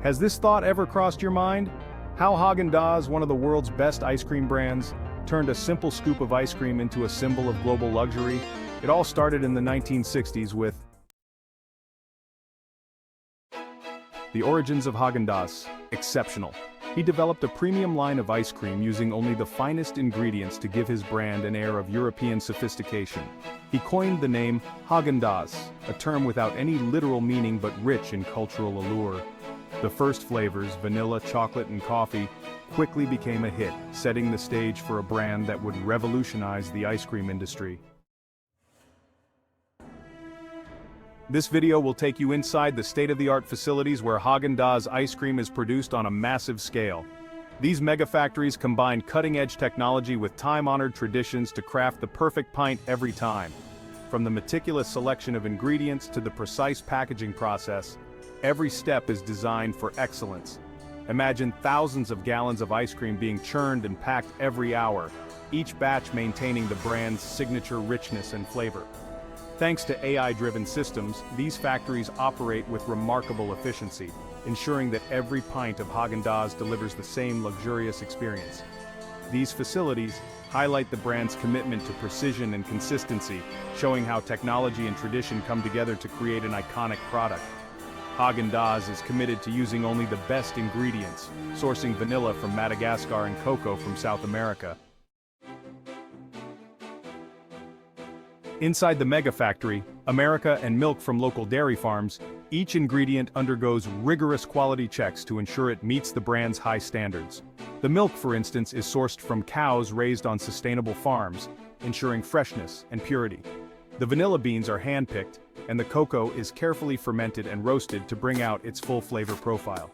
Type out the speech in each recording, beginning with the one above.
Has this thought ever crossed your mind? How Häagen-Dazs, one of the world's best ice cream brands, turned a simple scoop of ice cream into a symbol of global luxury? It all started in the 1960s with the origins of Häagen-Dazs. Exceptional. He developed a premium line of ice cream using only the finest ingredients to give his brand an air of European sophistication. He coined the name Häagen-Dazs, a term without any literal meaning but rich in cultural allure. The first flavors, vanilla, chocolate, and coffee, quickly became a hit, setting the stage for a brand that would revolutionize the ice cream industry. This video will take you inside the state-of-the-art facilities where Häagen-Dazs ice cream is produced on a massive scale. These mega-factories combine cutting-edge technology with time-honored traditions to craft the perfect pint every time. From the meticulous selection of ingredients to the precise packaging process, every step is designed for excellence. Imagine thousands of gallons of ice cream being churned and packed every hour, each batch maintaining the brand's signature richness and flavor. Thanks to AI-driven systems, these factories operate with remarkable efficiency, ensuring that every pint of Häagen-Dazs delivers the same luxurious experience. These facilities highlight the brand's commitment to precision and consistency, showing how technology and tradition come together to create an iconic product. Häagen-Dazs is committed to using only the best ingredients, sourcing vanilla from Madagascar and cocoa from South America. Inside the mega factory, America and milk from local dairy farms, each ingredient undergoes rigorous quality checks to ensure it meets the brand's high standards. The milk, for instance, is sourced from cows raised on sustainable farms, ensuring freshness and purity. The vanilla beans are hand-picked, and the cocoa is carefully fermented and roasted to bring out its full flavor profile.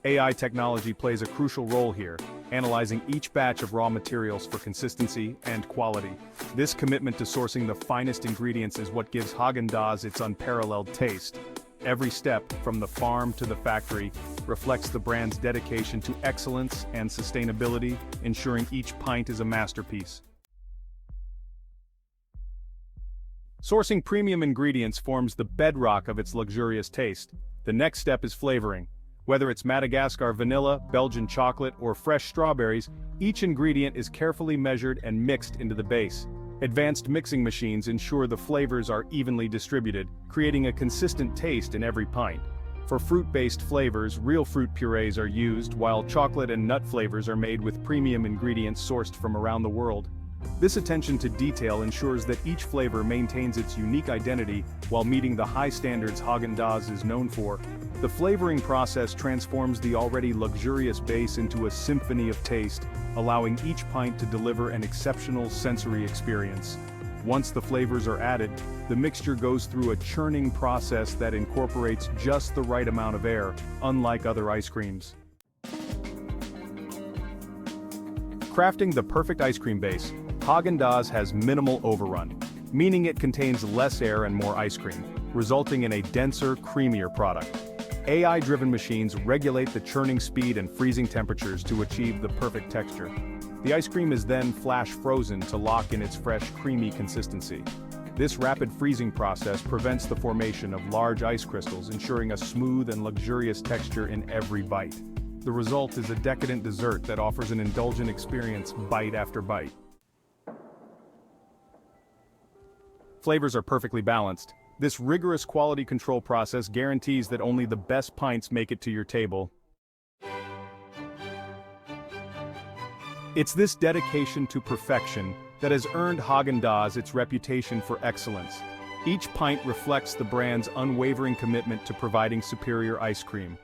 AI technology plays a crucial role here, analyzing each batch of raw materials for consistency and quality. This commitment to sourcing the finest ingredients is what gives Häagen-Dazs its unparalleled taste. Every step, from the farm to the factory, reflects the brand's dedication to excellence and sustainability, ensuring each pint is a masterpiece. Sourcing premium ingredients forms the bedrock of its luxurious taste. The next step is flavoring. Whether it's Madagascar vanilla, Belgian chocolate, or fresh strawberries, each ingredient is carefully measured and mixed into the base. Advanced mixing machines ensure the flavors are evenly distributed, creating a consistent taste in every pint. For fruit-based flavors, real fruit purees are used, while chocolate and nut flavors are made with premium ingredients sourced from around the world. This attention to detail ensures that each flavor maintains its unique identity while meeting the high standards Häagen-Dazs is known for. The flavoring process transforms the already luxurious base into a symphony of taste, allowing each pint to deliver an exceptional sensory experience. Once the flavors are added, the mixture goes through a churning process that incorporates just the right amount of air, unlike other ice creams. Crafting the perfect ice cream base, Häagen-Dazs has minimal overrun, meaning it contains less air and more ice cream, resulting in a denser, creamier product. AI-driven machines regulate the churning speed and freezing temperatures to achieve the perfect texture. The ice cream is then flash frozen to lock in its fresh, creamy consistency. This rapid freezing process prevents the formation of large ice crystals, ensuring a smooth and luxurious texture in every bite. The result is a decadent dessert that offers an indulgent experience bite after bite. Flavors are perfectly balanced. This rigorous quality control process guarantees that only the best pints make it to your table. It's this dedication to perfection that has earned Häagen-Dazs its reputation for excellence. Each pint reflects the brand's unwavering commitment to providing superior ice cream.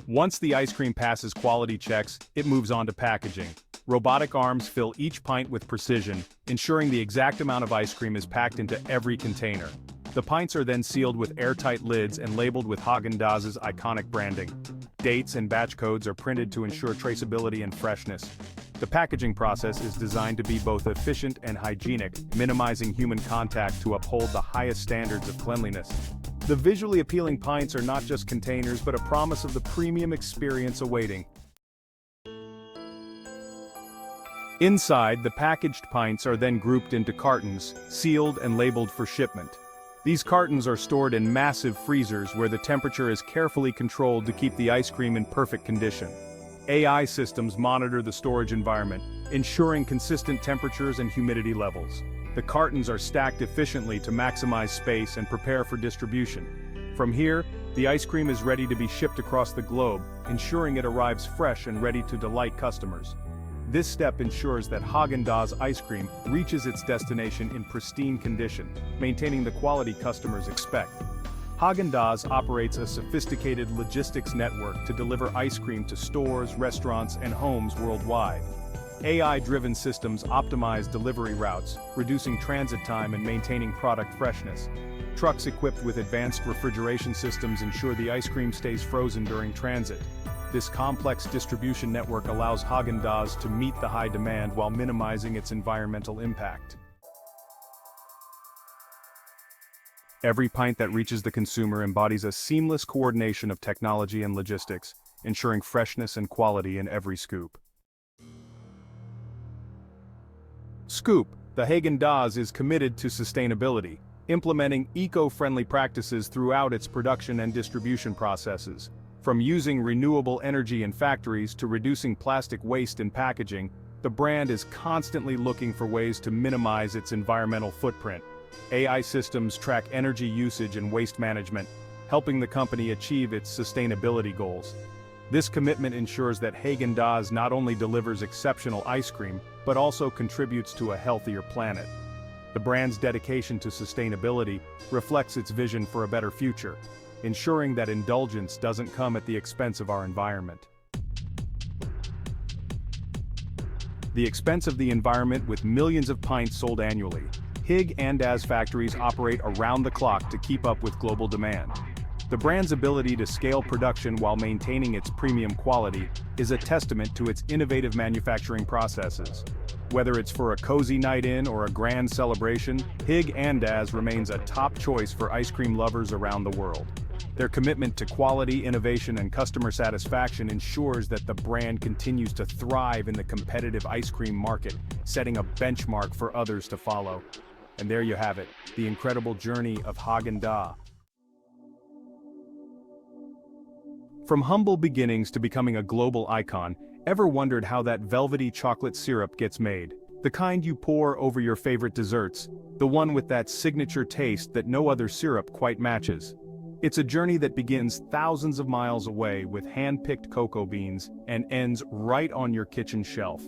Once the ice cream passes quality checks, it moves on to packaging. Robotic arms fill each pint with precision, ensuring the exact amount of ice cream is packed into every container. The pints are then sealed with airtight lids and labeled with Häagen-Dazs' iconic branding. Dates and batch codes are printed to ensure traceability and freshness. The packaging process is designed to be both efficient and hygienic, minimizing human contact to uphold the highest standards of cleanliness. The visually appealing pints are not just containers but a promise of the premium experience awaiting. Inside, the packaged pints are then grouped into cartons, sealed and labeled for shipment. These cartons are stored in massive freezers where the temperature is carefully controlled to keep the ice cream in perfect condition. AI systems monitor the storage environment, ensuring consistent temperatures and humidity levels. The cartons are stacked efficiently to maximize space and prepare for distribution. From here, the ice cream is ready to be shipped across the globe, ensuring it arrives fresh and ready to delight customers. This step ensures that Häagen-Dazs ice cream reaches its destination in pristine condition, maintaining the quality customers expect. Häagen-Dazs operates a sophisticated logistics network to deliver ice cream to stores, restaurants, and homes worldwide. AI-driven systems optimize delivery routes, reducing transit time and maintaining product freshness. Trucks equipped with advanced refrigeration systems ensure the ice cream stays frozen during transit. This complex distribution network allows Häagen-Dazs to meet the high demand while minimizing its environmental impact. Every pint that reaches the consumer embodies a seamless coordination of technology and logistics, ensuring freshness and quality in every scoop. Scoop, the Häagen-Dazs is committed to sustainability, implementing eco-friendly practices throughout its production and distribution processes. From using renewable energy in factories to reducing plastic waste in packaging, the brand is constantly looking for ways to minimize its environmental footprint. AI systems track energy usage and waste management, helping the company achieve its sustainability goals. This commitment ensures that Häagen-Dazs not only delivers exceptional ice cream, but also contributes to a healthier planet. The brand's dedication to sustainability reflects its vision for a better future, ensuring that indulgence doesn't come at the expense of our environment. The expense of the environment with millions of pints sold annually, Häagen-Dazs factories operate around the clock to keep up with global demand. The brand's ability to scale production while maintaining its premium quality is a testament to its innovative manufacturing processes. Whether it's for a cozy night in or a grand celebration, Häagen-Dazs remains a top choice for ice cream lovers around the world. Their commitment to quality, innovation, and customer satisfaction ensures that the brand continues to thrive in the competitive ice cream market, setting a benchmark for others to follow. And there you have it, the incredible journey of Häagen-Dazs. From humble beginnings to becoming a global icon, ever wondered how that velvety chocolate syrup gets made? The kind you pour over your favorite desserts, the one with that signature taste that no other syrup quite matches. It's a journey that begins thousands of miles away with hand-picked cocoa beans and ends right on your kitchen shelf.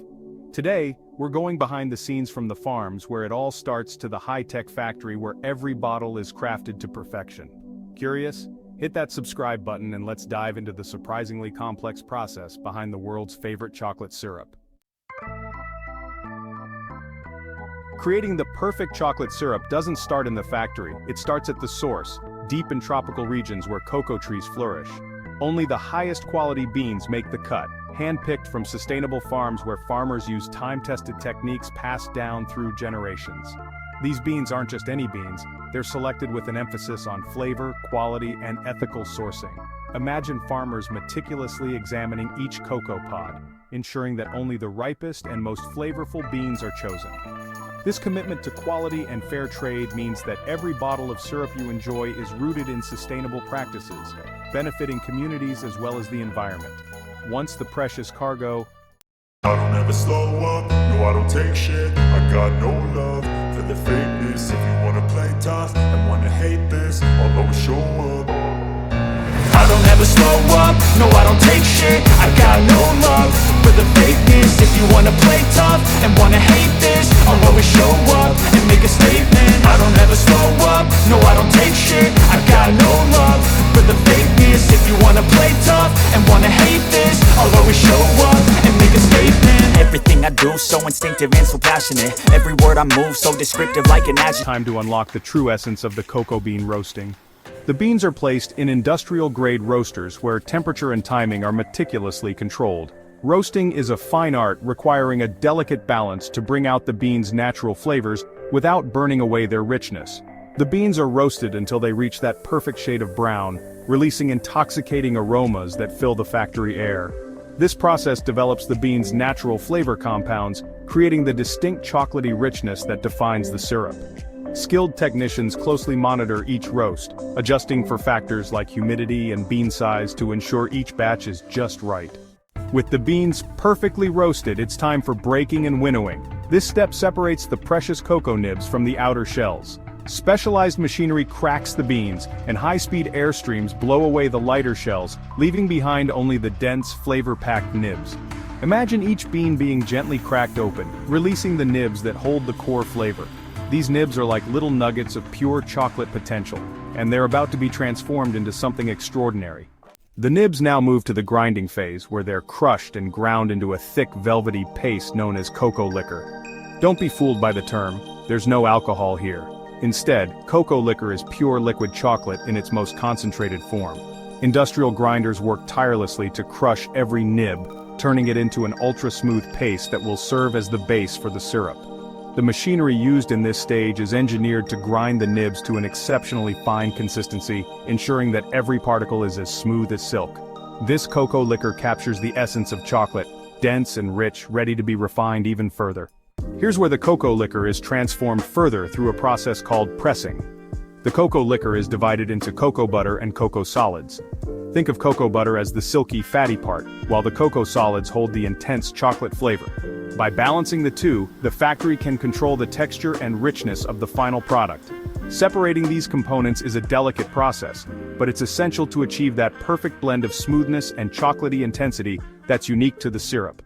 Today, we're going behind the scenes from the farms where it all starts to the high-tech factory where every bottle is crafted to perfection. Curious? Hit that subscribe button and let's dive into the surprisingly complex process behind the world's favorite chocolate syrup. Creating the perfect chocolate syrup doesn't start in the factory, it starts at the source, deep in tropical regions where cocoa trees flourish. Only the highest quality beans make the cut, hand-picked from sustainable farms where farmers use time-tested techniques passed down through generations. These beans aren't just any beans, they're selected with an emphasis on flavor, quality, and ethical sourcing. Imagine farmers meticulously examining each cocoa pod, ensuring that only the ripest and most flavorful beans are chosen. This commitment to quality and fair trade means that every bottle of syrup you enjoy is rooted in sustainable practices, benefiting communities as well as the environment. Once the precious cargo, I don't ever slow up, no I don't take shit. I got no love for the fakeness. If you wanna play tough and wanna hate this, I'll always show up. I don't ever slow up, no I don't take shit. I got no love for the fakeness. If you wanna play tough and wanna hate this, I'll always show up and make a statement. I don't ever slow up, no I don't take shit. I got no love for the fakeness. If you wanna play tough and wanna hate this, I'll always show up and make a statement. Everything I do so instinctive and so passionate. Every word I move so descriptive like an adjective. time to unlock the true essence of the cocoa bean roasting. The beans are placed in industrial-grade roasters where temperature and timing are meticulously controlled. Roasting is a fine art requiring a delicate balance to bring out the beans' natural flavors without burning away their richness. The beans are roasted until they reach that perfect shade of brown, releasing intoxicating aromas that fill the factory air. This process develops the beans' natural flavor compounds, creating the distinct chocolatey richness that defines the syrup. Skilled technicians closely monitor each roast, adjusting for factors like humidity and bean size to ensure each batch is just right. With the beans perfectly roasted, it's time for breaking and winnowing. This step separates the precious cocoa nibs from the outer shells. Specialized machinery cracks the beans, and high-speed air streams blow away the lighter shells, leaving behind only the dense, flavor-packed nibs. Imagine each bean being gently cracked open, releasing the nibs that hold the core flavor. These nibs are like little nuggets of pure chocolate potential, and they're about to be transformed into something extraordinary. The nibs now move to the grinding phase, where they're crushed and ground into a thick velvety paste known as cocoa liquor. Don't be fooled by the term, there's no alcohol here. Instead, cocoa liquor is pure liquid chocolate in its most concentrated form. Industrial grinders work tirelessly to crush every nib, turning it into an ultra-smooth paste that will serve as the base for the syrup. The machinery used in this stage is engineered to grind the nibs to an exceptionally fine consistency, ensuring that every particle is as smooth as silk. This cocoa liquor captures the essence of chocolate, dense and rich, ready to be refined even further. Here's where the cocoa liquor is transformed further through a process called pressing. The cocoa liquor is divided into cocoa butter and cocoa solids. Think of cocoa butter as the silky, fatty part, while the cocoa solids hold the intense chocolate flavor. By balancing the two, the factory can control the texture and richness of the final product. Separating these components is a delicate process, but it's essential to achieve that perfect blend of smoothness and chocolatey intensity that's unique to the syrup.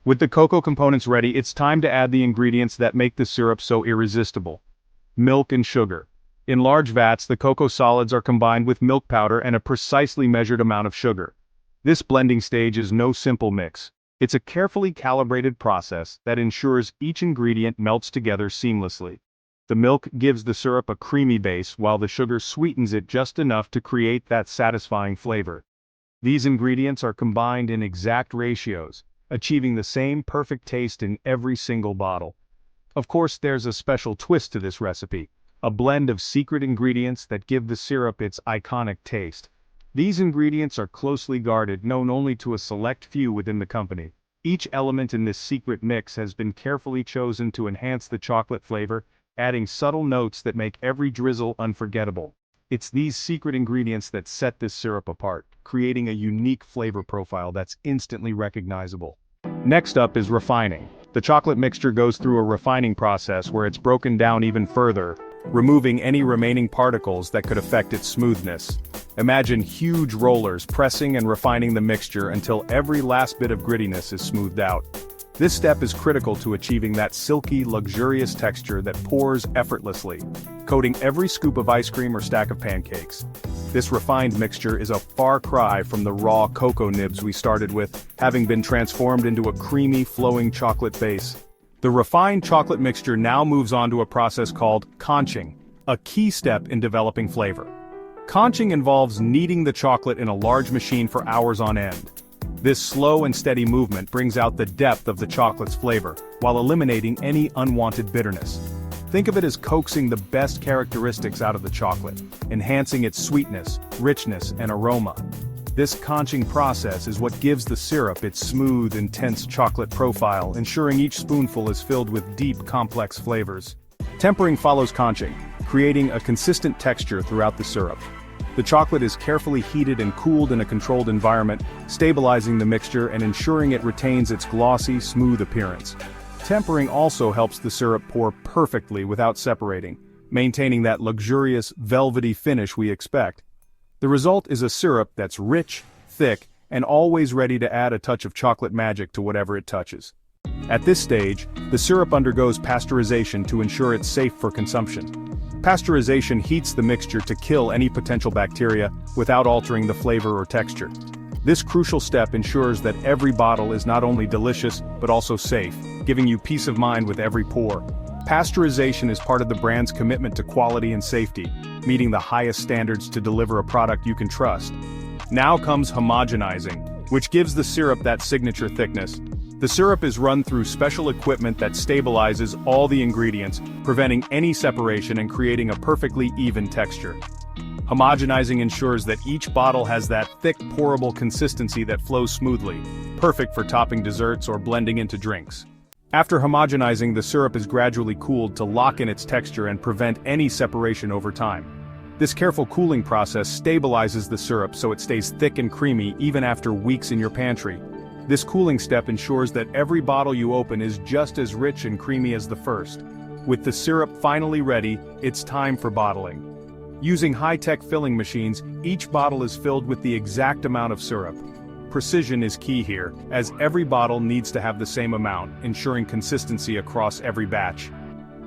With the cocoa components ready, it's time to add the ingredients that make the syrup so irresistible. Milk and sugar. In large vats, the cocoa solids are combined with milk powder and a precisely measured amount of sugar. This blending stage is no simple mix. It's a carefully calibrated process that ensures each ingredient melts together seamlessly. The milk gives the syrup a creamy base, while the sugar sweetens it just enough to create that satisfying flavor. These ingredients are combined in exact ratios, achieving the same perfect taste in every single bottle. Of course, there's a special twist to this recipe, a blend of secret ingredients that give the syrup its iconic taste. These ingredients are closely guarded, known only to a select few within the company. Each element in this secret mix has been carefully chosen to enhance the chocolate flavor, adding subtle notes that make every drizzle unforgettable. It's these secret ingredients that set this syrup apart, creating a unique flavor profile that's instantly recognizable. Next up is refining. The chocolate mixture goes through a refining process where it's broken down even further, removing any remaining particles that could affect its smoothness. Imagine huge rollers pressing and refining the mixture until every last bit of grittiness is smoothed out. This step is critical to achieving that silky, luxurious texture that pours effortlessly, coating every scoop of ice cream or stack of pancakes. This refined mixture is a far cry from the raw cocoa nibs we started with, having been transformed into a creamy, flowing chocolate base. The refined chocolate mixture now moves on to a process called conching, a key step in developing flavor. Conching involves kneading the chocolate in a large machine for hours on end. This slow and steady movement brings out the depth of the chocolate's flavor, while eliminating any unwanted bitterness. Think of it as coaxing the best characteristics out of the chocolate, enhancing its sweetness, richness, and aroma. This conching process is what gives the syrup its smooth, intense chocolate profile, ensuring each spoonful is filled with deep, complex flavors. Tempering follows conching, creating a consistent texture throughout the syrup. The chocolate is carefully heated and cooled in a controlled environment, stabilizing the mixture and ensuring it retains its glossy, smooth appearance. Tempering also helps the syrup pour perfectly without separating, maintaining that luxurious, velvety finish we expect. The result is a syrup that's rich, thick, and always ready to add a touch of chocolate magic to whatever it touches. At this stage, the syrup undergoes pasteurization to ensure it's safe for consumption. Pasteurization heats the mixture to kill any potential bacteria without altering the flavor or texture. This crucial step ensures that every bottle is not only delicious but also safe, giving you peace of mind with every pour. Pasteurization is part of the brand's commitment to quality and safety, meeting the highest standards to deliver a product you can trust. Now comes homogenizing, which gives the syrup that signature thickness. The syrup is run through special equipment that stabilizes all the ingredients, preventing any separation and creating a perfectly even texture. Homogenizing ensures that each bottle has that thick, pourable consistency that flows smoothly, perfect for topping desserts or blending into drinks. After homogenizing, the syrup is gradually cooled to lock in its texture and prevent any separation over time. This careful cooling process stabilizes the syrup so it stays thick and creamy even after weeks in your pantry. This cooling step ensures that every bottle you open is just as rich and creamy as the first. With the syrup finally ready, it's time for bottling. Using high-tech filling machines, each bottle is filled with the exact amount of syrup. Precision is key here, as every bottle needs to have the same amount, ensuring consistency across every batch.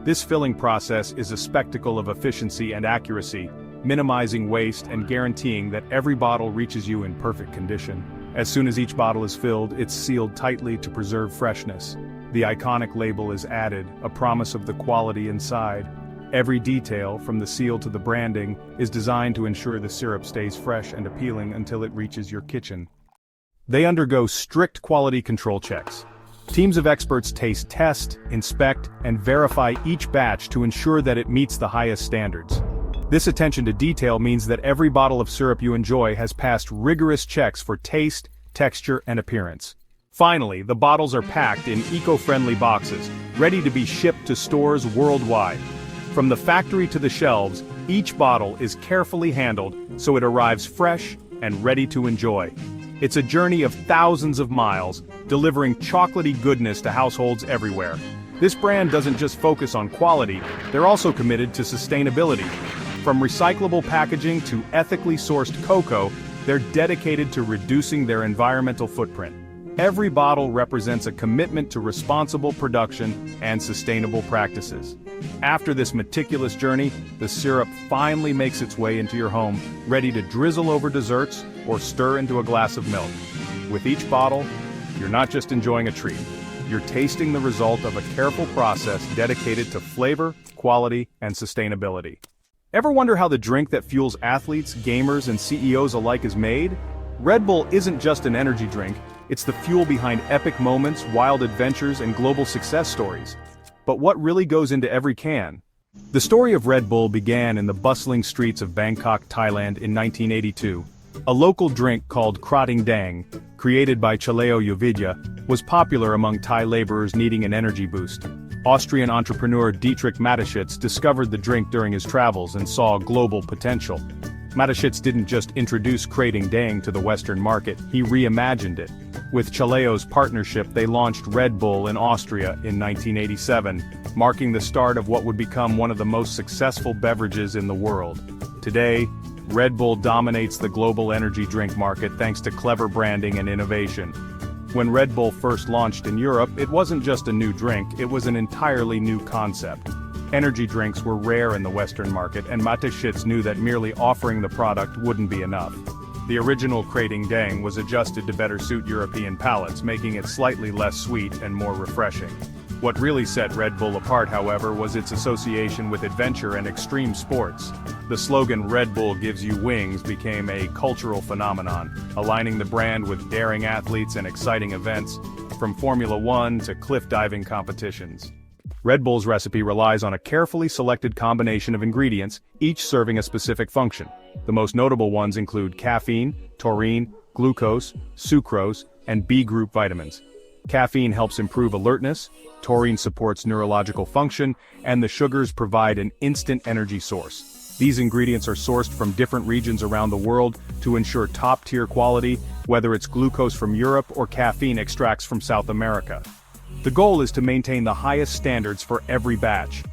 This filling process is a spectacle of efficiency and accuracy, minimizing waste and guaranteeing that every bottle reaches you in perfect condition. As soon as each bottle is filled, it's sealed tightly to preserve freshness. The iconic label is added, a promise of the quality inside. Every detail, from the seal to the branding, is designed to ensure the syrup stays fresh and appealing until it reaches your kitchen. They undergo strict quality control checks. Teams of experts test, inspect, and verify each batch to ensure that it meets the highest standards. This attention to detail means that every bottle of syrup you enjoy has passed rigorous checks for taste, texture, and appearance. Finally, the bottles are packed in eco-friendly boxes, ready to be shipped to stores worldwide. From the factory to the shelves, each bottle is carefully handled so it arrives fresh and ready to enjoy. It's a journey of thousands of miles, delivering chocolatey goodness to households everywhere. This brand doesn't just focus on quality, they're also committed to sustainability. From recyclable packaging to ethically sourced cocoa, they're dedicated to reducing their environmental footprint. Every bottle represents a commitment to responsible production and sustainable practices. After this meticulous journey, the syrup finally makes its way into your home, ready to drizzle over desserts or stir into a glass of milk. With each bottle, you're not just enjoying a treat, you're tasting the result of a careful process dedicated to flavor, quality, and sustainability. Ever wonder how the drink that fuels athletes, gamers, and CEOs alike is made? Red Bull isn't just an energy drink, it's the fuel behind epic moments, wild adventures, and global success stories. But what really goes into every can? The story of Red Bull began in the bustling streets of Bangkok, Thailand in 1982. A local drink called Krating Dang, created by Chaleo Yovidya, was popular among Thai laborers needing an energy boost. Austrian entrepreneur Dietrich Mateschitz discovered the drink during his travels and saw global potential. Mateschitz didn't just introduce Krating Dang to the Western market, he reimagined it. With Chaleo's partnership, they launched Red Bull in Austria in 1987, marking the start of what would become one of the most successful beverages in the world. Today, Red Bull dominates the global energy drink market thanks to clever branding and innovation. When Red Bull first launched in Europe, it wasn't just a new drink, it was an entirely new concept. Energy drinks were rare in the Western market, and Mateschitz knew that merely offering the product wouldn't be enough. The original Krating Dang was adjusted to better suit European palates, making it slightly less sweet and more refreshing. What really set Red Bull apart, however, was its association with adventure and extreme sports. The slogan "Red Bull gives you wings" became a cultural phenomenon, aligning the brand with daring athletes and exciting events, from Formula One to cliff diving competitions. Red Bull's recipe relies on a carefully selected combination of ingredients, each serving a specific function. The most notable ones include caffeine, taurine, glucose, sucrose, and B-group vitamins. Caffeine helps improve alertness, taurine supports neurological function, and the sugars provide an instant energy source. These ingredients are sourced from different regions around the world to ensure top-tier quality, whether it's glucose from Europe or caffeine extracts from South America. The goal is to maintain the highest standards for every batch.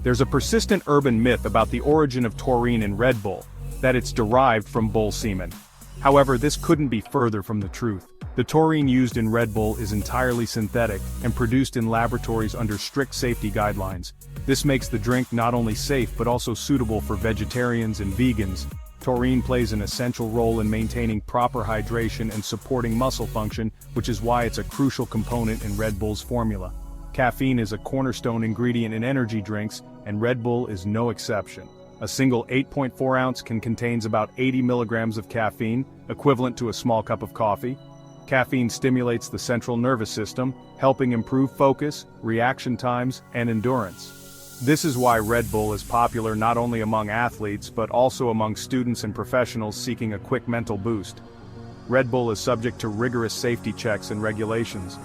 There's a persistent urban myth about the origin of taurine in Red Bull, that it's derived from bull semen. However, this couldn't be further from the truth. The taurine used in Red Bull is entirely synthetic and produced in laboratories under strict safety guidelines. This makes the drink not only safe but also suitable for vegetarians and vegans. Taurine plays an essential role in maintaining proper hydration and supporting muscle function, which is why it's a crucial component in Red Bull's formula. Caffeine is a cornerstone ingredient in energy drinks, and Red Bull is no exception. A single 8.4 ounce can contains about 80 milligrams of caffeine, equivalent to a small cup of coffee. Caffeine stimulates the central nervous system, helping improve focus, reaction times, and endurance. This is why Red Bull is popular not only among athletes but also among students and professionals seeking a quick mental boost. Red Bull is subject to rigorous safety checks and regulations.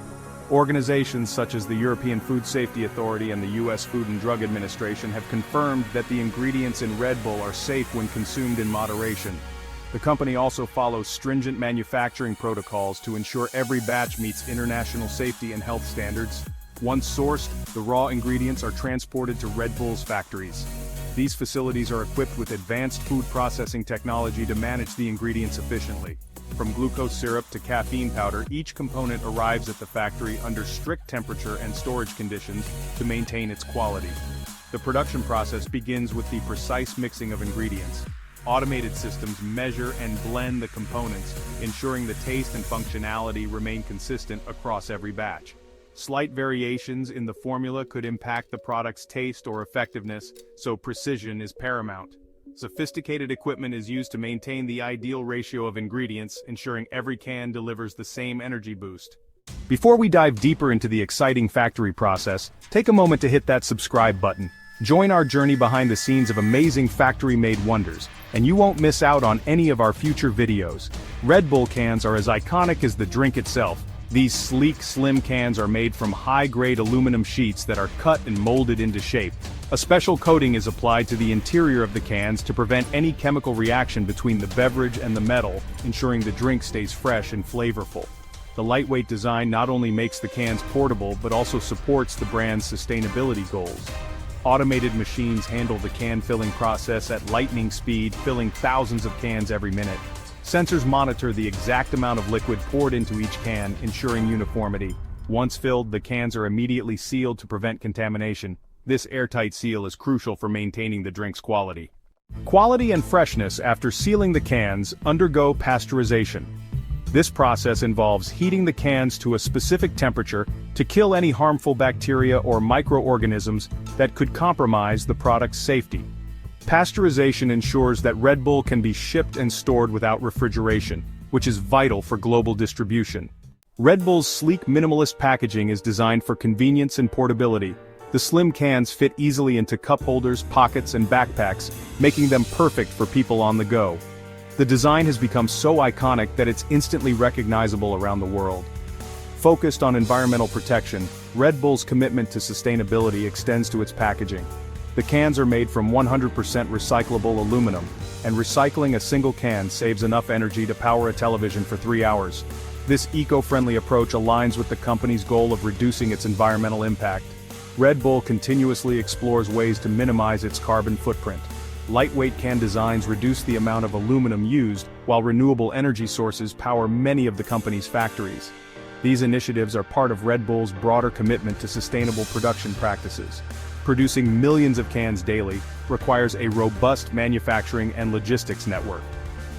Organizations such as the European Food Safety Authority and the US Food and Drug Administration have confirmed that the ingredients in Red Bull are safe when consumed in moderation. The company also follows stringent manufacturing protocols to ensure every batch meets international safety and health standards. Once sourced, the raw ingredients are transported to Red Bull's factories. These facilities are equipped with advanced food processing technology to manage the ingredients efficiently. From glucose syrup to caffeine powder, each component arrives at the factory under strict temperature and storage conditions to maintain its quality. The production process begins with the precise mixing of ingredients. Automated systems measure and blend the components, ensuring the taste and functionality remain consistent across every batch. Slight variations in the formula could impact the product's taste or effectiveness, so precision is paramount. Sophisticated equipment is used to maintain the ideal ratio of ingredients, ensuring every can delivers the same energy boost. Before we dive deeper into the exciting factory process, take a moment to hit that subscribe button. Join our journey behind the scenes of amazing factory-made wonders, and you won't miss out on any of our future videos. Red Bull cans are as iconic as the drink itself. These sleek, slim cans are made from high-grade aluminum sheets that are cut and molded into shape. A special coating is applied to the interior of the cans to prevent any chemical reaction between the beverage and the metal, ensuring the drink stays fresh and flavorful. The lightweight design not only makes the cans portable but also supports the brand's sustainability goals. Automated machines handle the can filling process at lightning speed, filling thousands of cans every minute. Sensors monitor the exact amount of liquid poured into each can, ensuring uniformity. Once filled, the cans are immediately sealed to prevent contamination. This airtight seal is crucial for maintaining the drink's quality. Quality and freshness after sealing the cans undergo pasteurization. This process involves heating the cans to a specific temperature to kill any harmful bacteria or microorganisms that could compromise the product's safety. Pasteurization ensures that Red Bull can be shipped and stored without refrigeration, which is vital for global distribution. Red Bull's sleek minimalist packaging is designed for convenience and portability. The slim cans fit easily into cup holders, pockets, and backpacks, making them perfect for people on the go. The design has become so iconic that it's instantly recognizable around the world. Focused on environmental protection, Red Bull's commitment to sustainability extends to its packaging. The cans are made from 100% recyclable aluminum, and recycling a single can saves enough energy to power a television for 3 hours. This eco-friendly approach aligns with the company's goal of reducing its environmental impact. Red Bull continuously explores ways to minimize its carbon footprint. Lightweight can designs reduce the amount of aluminum used, while renewable energy sources power many of the company's factories. These initiatives are part of Red Bull's broader commitment to sustainable production practices. Producing millions of cans daily requires a robust manufacturing and logistics network.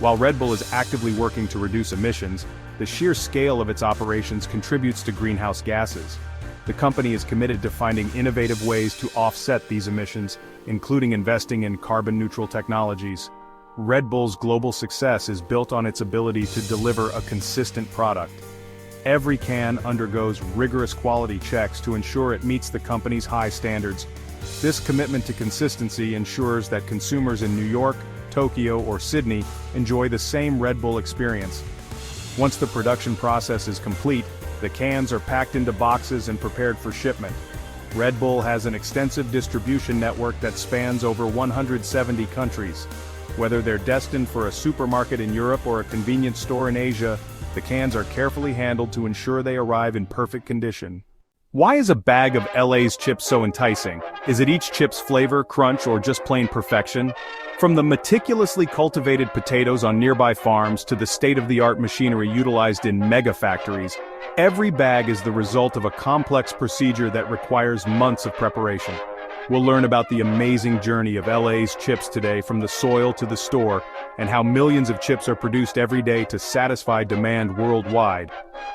While Red Bull is actively working to reduce emissions, the sheer scale of its operations contributes to greenhouse gases. The company is committed to finding innovative ways to offset these emissions, including investing in carbon-neutral technologies. Red Bull's global success is built on its ability to deliver a consistent product. Every can undergoes rigorous quality checks to ensure it meets the company's high standards. This commitment to consistency ensures that consumers in New York, Tokyo, or Sydney enjoy the same Red Bull experience. Once the production process is complete, the cans are packed into boxes and prepared for shipment. Red Bull has an extensive distribution network that spans over 170 countries. Whether they're destined for a supermarket in Europe or a convenience store in Asia, the cans are carefully handled to ensure they arrive in perfect condition. Why is a bag of LA's chips so enticing? Is it each chip's flavor, crunch, or just plain perfection? From the meticulously cultivated potatoes on nearby farms to the state-of-the-art machinery utilized in mega factories, every bag is the result of a complex procedure that requires months of preparation. We'll learn about the amazing journey of LA's chips today, from the soil to the store, and how millions of chips are produced every day to satisfy demand worldwide.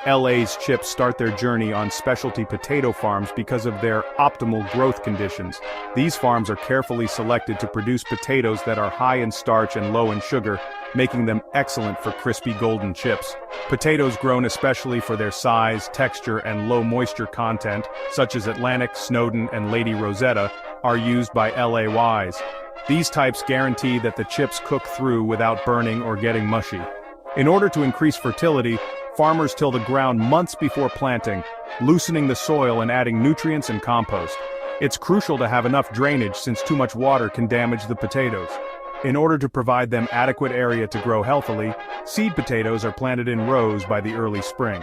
LA's chips start their journey on specialty potato farms because of their optimal growth conditions. These farms are carefully selected to produce potatoes that are high in starch and low in sugar, making them excellent for crispy golden chips. Potatoes grown especially for their size, texture, and low moisture content, such as Atlantic, Snowden, and Lady Rosetta, are used by LAYs. These types guarantee that the chips cook through without burning or getting mushy. In order to increase fertility, Farmers till the ground months before planting, loosening the soil and adding nutrients and compost. It's crucial to have enough drainage since too much water can damage the potatoes. In order to provide them adequate area to grow healthily, seed potatoes are planted in rows by the early spring.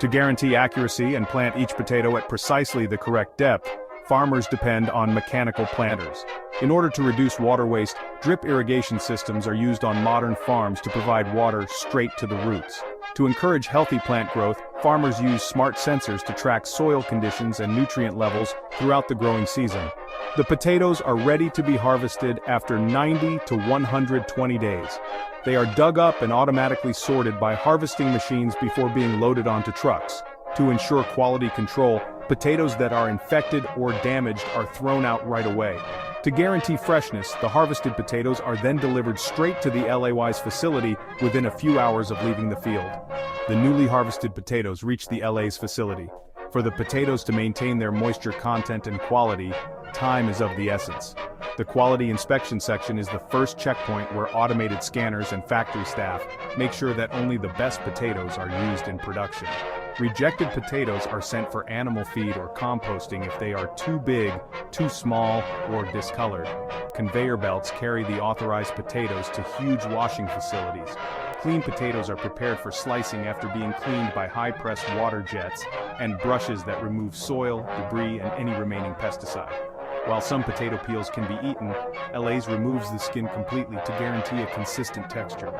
To guarantee accuracy and plant each potato at precisely the correct depth, farmers depend on mechanical planters. In order to reduce water waste, drip irrigation systems are used on modern farms to provide water straight to the roots. To encourage healthy plant growth, farmers use smart sensors to track soil conditions and nutrient levels throughout the growing season. The potatoes are ready to be harvested after 90 to 120 days. They are dug up and automatically sorted by harvesting machines before being loaded onto trucks. To ensure quality control, potatoes that are infected or damaged are thrown out right away. To guarantee freshness, the harvested potatoes are then delivered straight to the LAY's facility within a few hours of leaving the field. The newly harvested potatoes reach the LA's facility. For the potatoes to maintain their moisture content and quality, time is of the essence. The quality inspection section is the first checkpoint where automated scanners and factory staff make sure that only the best potatoes are used in production. Rejected potatoes are sent for animal feed or composting if they are too big, too small, or discolored. Conveyor belts carry the authorized potatoes to huge washing facilities. Clean potatoes are prepared for slicing after being cleaned by high-pressed water jets and brushes that remove soil, debris, and any remaining pesticide. While some potato peels can be eaten, LA's removes the skin completely to guarantee a consistent texture.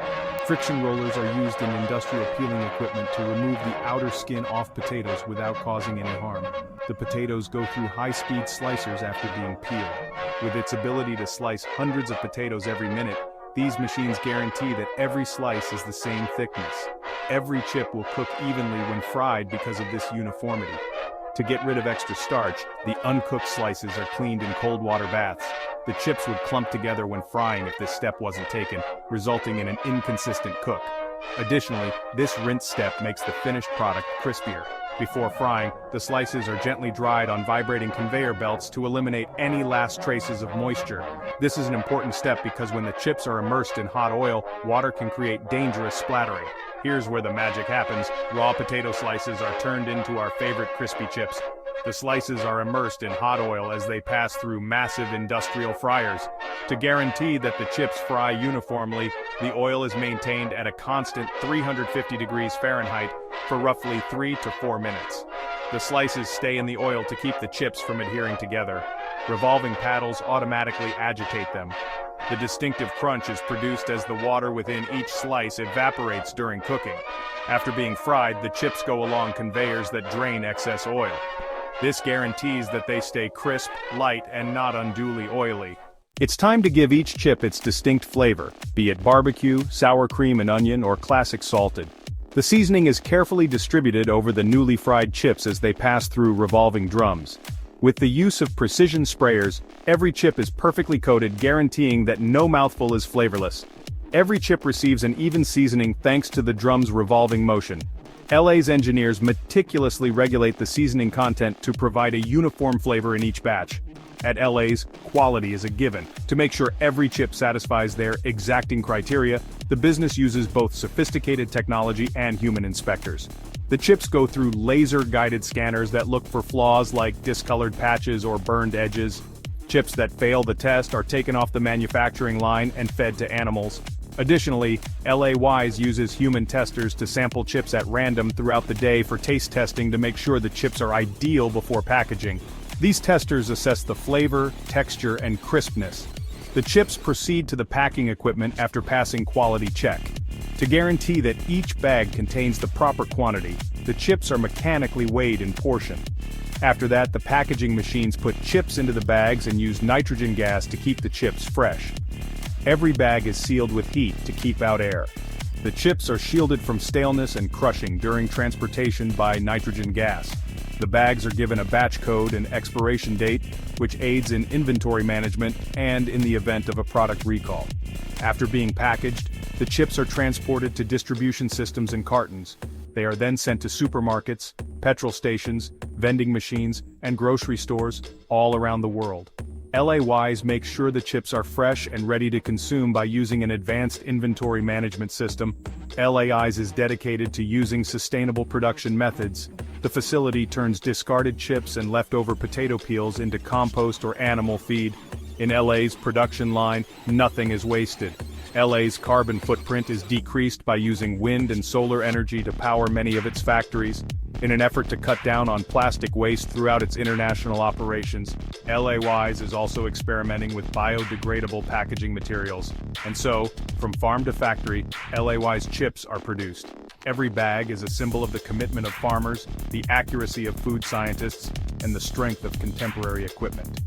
Friction rollers are used in industrial peeling equipment to remove the outer skin off potatoes without causing any harm. The potatoes go through high-speed slicers after being peeled. With its ability to slice hundreds of potatoes every minute, these machines guarantee that every slice is the same thickness. Every chip will cook evenly when fried because of this uniformity. To get rid of extra starch, the uncooked slices are cleaned in cold water baths. The chips would clump together when frying if this step wasn't taken, resulting in an inconsistent cook. Additionally, this rinse step makes the finished product crispier. Before frying, the slices are gently dried on vibrating conveyor belts to eliminate any last traces of moisture. This is an important step because when the chips are immersed in hot oil, water can create dangerous splattering. Here's where the magic happens. Raw potato slices are turned into our favorite crispy chips. The slices are immersed in hot oil as they pass through massive industrial fryers. To guarantee that the chips fry uniformly, the oil is maintained at a constant 350 degrees Fahrenheit for roughly 3 to 4 minutes. The slices stay in the oil to keep the chips from adhering together. Revolving paddles automatically agitate them. The distinctive crunch is produced as the water within each slice evaporates during cooking. After being fried, the chips go along conveyors that drain excess oil. This guarantees that they stay crisp, light, and not unduly oily. It's time to give each chip its distinct flavor, be it barbecue, sour cream and onion, or classic salted. The seasoning is carefully distributed over the newly fried chips as they pass through revolving drums. With the use of precision sprayers, every chip is perfectly coated, guaranteeing that no mouthful is flavorless. Every chip receives an even seasoning thanks to the drum's revolving motion. LA's engineers meticulously regulate the seasoning content to provide a uniform flavor in each batch. At LA's, quality is a given. To make sure every chip satisfies their exacting criteria, the business uses both sophisticated technology and human inspectors. The chips go through laser-guided scanners that look for flaws like discolored patches or burned edges. Chips that fail the test are taken off the manufacturing line and fed to animals. Additionally, LAY's uses human testers to sample chips at random throughout the day for taste testing to make sure the chips are ideal before packaging. These testers assess the flavor, texture, and crispness. The chips proceed to the packing equipment after passing quality check. To guarantee that each bag contains the proper quantity, the chips are mechanically weighed in portion. After that, the packaging machines put chips into the bags and use nitrogen gas to keep the chips fresh. Every bag is sealed with heat to keep out air. The chips are shielded from staleness and crushing during transportation by nitrogen gas. The bags are given a batch code and expiration date, which aids in inventory management and in the event of a product recall. After being packaged, the chips are transported to distribution systems in cartons. They are then sent to supermarkets, petrol stations, vending machines, and grocery stores all around the world. LAYs makes sure the chips are fresh and ready to consume by using an advanced inventory management system. LAYs is dedicated to using sustainable production methods. The facility turns discarded chips and leftover potato peels into compost or animal feed. In LA's production line, nothing is wasted. LA's carbon footprint is decreased by using wind and solar energy to power many of its factories. In an effort to cut down on plastic waste throughout its international operations, LAYs is also experimenting with biodegradable packaging materials. And so, from farm to factory, LAY's chips are produced. Every bag is a symbol of the commitment of farmers, the accuracy of food scientists, and the strength of contemporary equipment.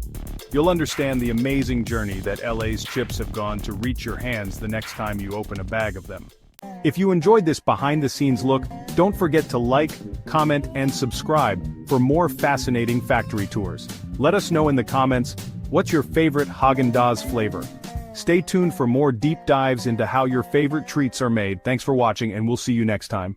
You'll understand the amazing journey that LA's chips have gone to reach your hands the next time you open a bag of them. If you enjoyed this behind-the-scenes look, don't forget to like, comment, and subscribe for more fascinating factory tours. Let us know in the comments, what's your favorite Häagen-Dazs flavor? Stay tuned for more deep dives into how your favorite treats are made. Thanks for watching, and we'll see you next time.